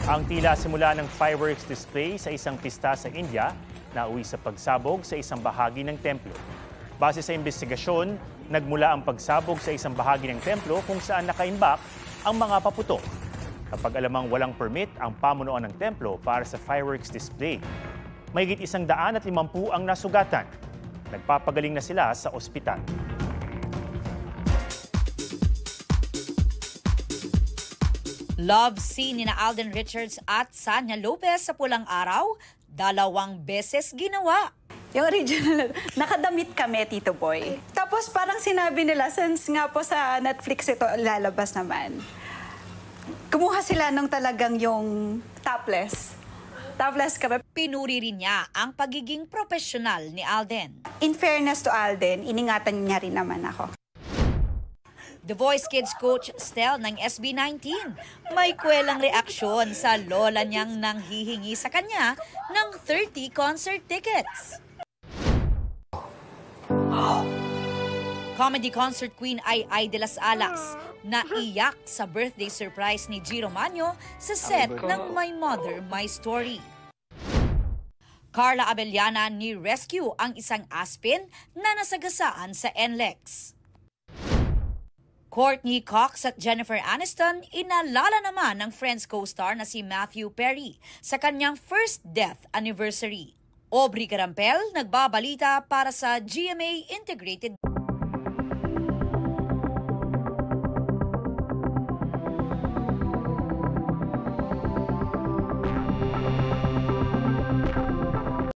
Ang tila simula ng fireworks display sa isang pista sa India nauwi sa pagsabog sa isang bahagi ng templo. Base sa investigasyon, nagmula ang pagsabog sa isang bahagi ng templo kung saan nakaimbak ang mga paputok. Kapag alamang walang permit ang pamunuan ng templo para sa fireworks display. Mahigit 150 ang nasugatan. Nagpapagaling na sila sa ospital. Love scene nina Alden Richards at Sanya Lopez sa Pulang Araw, 2 beses ginawa. Yung original, nakadamit kami, Tito Boy. Tapos parang sinabi nila, since nga po sa Netflix ito lalabas naman, kumuha sila ng talagang yung topless. Topless kami. Pinuri rin niya ang pagiging profesional ni Alden. In fairness to Alden, iningatan niya rin naman ako. The Voice Kids coach Stel ng SB19 may kwelang reaksyon sa lola niyang nanghihingi sa kanya ng 30 concert tickets. Comedy concert queen Ay de las Alas na iyak sa birthday surprise ni Giro Manyo sa set ng My Mother, My Story. Carla Abellana ni rescue ang isang aspin na nasagasaan sa NLEX. Courtney Cox at Jennifer Aniston inalala naman ng Friends co-star na si Matthew Perry sa kanyang first death anniversary. Aubrey Carampel nagbabalita para sa GMA Integrated.